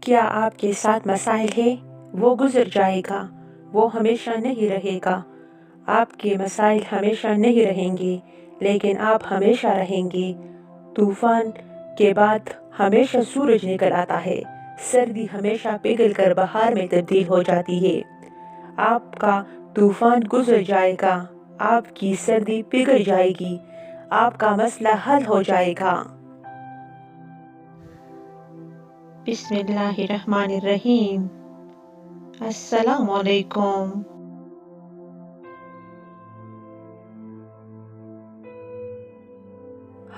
کیا آپ کے ساتھ مسائل ہے؟ وہ گزر جائے گا، وہ ہمیشہ نہیں رہے گا۔ آپ کے مسائل ہمیشہ نہیں رہیں گے، لیکن آپ ہمیشہ رہیں گے۔ طوفان کے بعد ہمیشہ سورج نکل آتا ہے، سردی ہمیشہ پگھل کر بہار میں تبدیل ہو جاتی ہے۔ آپ کا طوفان گزر جائے گا، آپ کی سردی پگھل جائے گی، آپ کا مسئلہ حل ہو جائے گا۔ بسم اللہ الرحمن الرحیم۔ السلام علیکم۔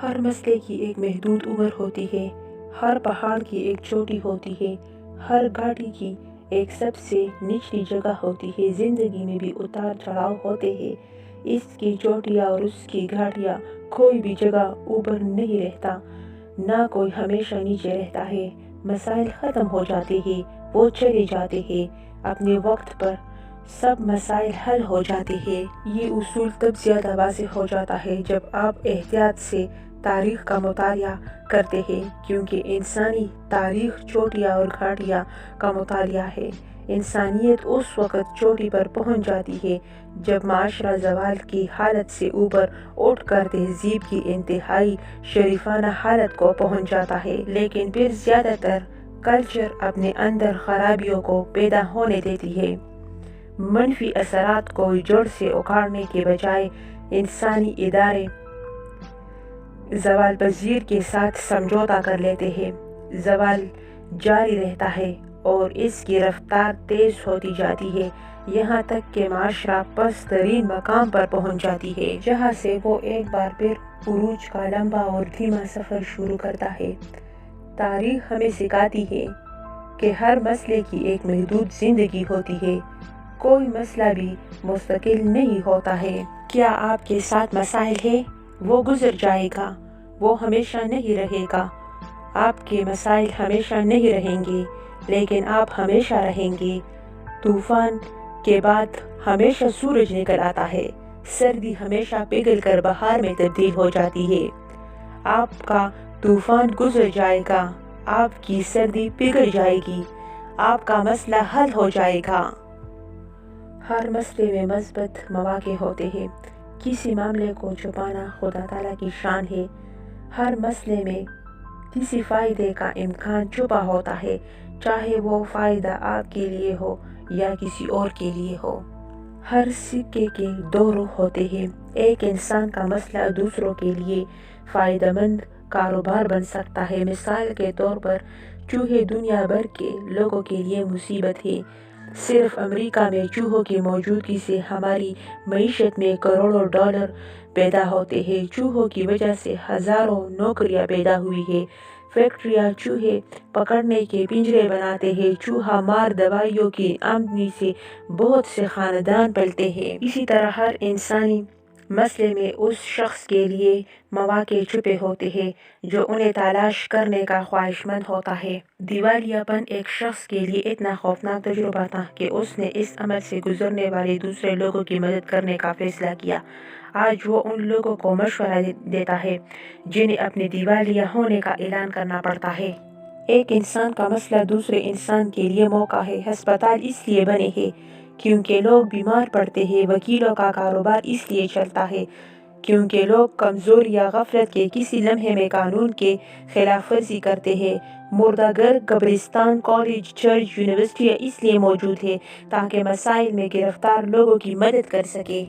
ہر مسئلے کی ایک محدود عمر ہوتی ہے، ہر پہاڑ کی ایک چوٹی ہوتی ہے، ہر گھاٹی کی ایک سب سے نچلی جگہ ہوتی ہے۔ زندگی میں بھی اتار چڑھاؤ ہوتے ہیں، اس کی چوٹیاں اور اس کی گھاٹیاں، کوئی بھی جگہ اوپر نہیں رہتا، نہ کوئی ہمیشہ نیچے رہتا ہے۔ مسائل ختم ہو جاتے ہیں، وہ چلے جاتے ہیں، اپنے وقت پر سب مسائل حل ہو جاتے ہیں۔ یہ اصول تب زیادہ واضح ہو جاتا ہے جب آپ احتیاط سے تاریخ کا مطالعہ کرتے ہیں، کیونکہ انسانی تاریخ چوٹیاں اور گھاٹیاں کا مطالعہ ہے۔ انسانیت اس وقت چوٹی پر پہنچ جاتی ہے جب معاشرہ زوال کی حالت سے اوپر اٹھ کر تہذیب کی انتہائی شریفانہ حالت کو پہنچ جاتا ہے، لیکن پھر زیادہ تر کلچر اپنے اندر خرابیوں کو پیدا ہونے دیتی ہے۔ منفی اثرات کو جڑ سے اکھاڑنے کے بجائے انسانی ادارے زوال پذیر کے ساتھ سمجھوتہ کر لیتے ہیں۔ زوال جاری رہتا ہے اور اس کی رفتار تیز ہوتی جاتی ہے، یہاں تک کہ معاشرہ پست ترین مقام پر پہنچ جاتی ہے، جہاں سے وہ ایک بار پھر عروج کا لمبا اور دھیما سفر شروع کرتا ہے۔ تاریخ ہمیں سکھاتی ہے کہ ہر مسئلے کی ایک محدود زندگی ہوتی ہے، کوئی مسئلہ بھی مستقل نہیں ہوتا ہے۔ کیا آپ کے ساتھ مسائل ہے؟ وہ گزر جائے گا، وہ ہمیشہ نہیں رہے گا۔ آپ کے مسائل ہمیشہ نہیں رہیں گے، لیکن آپ ہمیشہ رہیں گے۔ طوفان کے بعد ہمیشہ سورج نکل آتا ہے، سردی ہمیشہ پگھل کر بہار میں تبدیل ہو جاتی ہے۔ آپ کا طوفان گزر جائے گا، آپ کی سردی پگھل جائے گی، آپ کا مسئلہ حل ہو جائے گا۔ ہر مسئلے میں مثبت مواقع ہوتے ہیں، کسی معاملے کو چھپانا خدا تعالیٰ کی شان ہے۔ ہر مسئلے میں کسی فائدے کا امکان چھپا ہوتا ہے، چاہے وہ فائدہ آپ کے لیے ہو یا کسی اور کے لیے ہو۔ ہر سکے کے دو رخ ہوتے ہیں، ایک انسان کا مسئلہ دوسروں کے لیے فائدہ مند کاروبار بن سکتا ہے۔ مثال کے طور پر چوہے دنیا بھر کے لوگوں کے لیے مصیبت ہے۔ صرف امریکہ میں چوہوں کی موجودگی سے ہماری معیشت میں کروڑوں ڈالر پیدا ہوتے ہیں۔ چوہوں کی وجہ سے ہزاروں نوکریاں پیدا ہوئی ہیں۔ فیکٹریاں چوہے پکڑنے کے پنجرے بناتے ہیں۔ چوہا مار دوائیوں کی آمدنی سے بہت سے خاندان پلتے ہیں۔ اسی طرح ہر انسانی مسئلے میں اس شخص کے لیے مواقع چھپے ہوتے ہیں جو انہیں تلاش کرنے کا خواہش مند ہوتا ہے۔ دیوالیہ پن ایک شخص کے لیے اتنا خوفناک تجربہ تھا کہ اس نے اس عمل سے گزرنے والے دوسرے لوگوں کی مدد کرنے کا فیصلہ کیا۔ آج وہ ان لوگوں کو مشورہ دیتا ہے جنہیں اپنے دیوالیہ ہونے کا اعلان کرنا پڑتا ہے۔ ایک انسان کا مسئلہ دوسرے انسان کے لیے موقع ہے۔ ہسپتال اس لیے بنے ہیں کیونکہ لوگ بیمار پڑتے ہیں۔ وکیلوں کا کاروبار اس لیے چلتا ہے کیونکہ لوگ کمزور یا غفلت کے کسی لمحے میں قانون کے خلاف ورزی کرتے ہیں۔ مردہ گھر، قبرستان، کالج، چرچ، یونیورسٹیاں اس لیے موجود ہیں تاکہ مسائل میں گرفتار لوگوں کی مدد کر سکے۔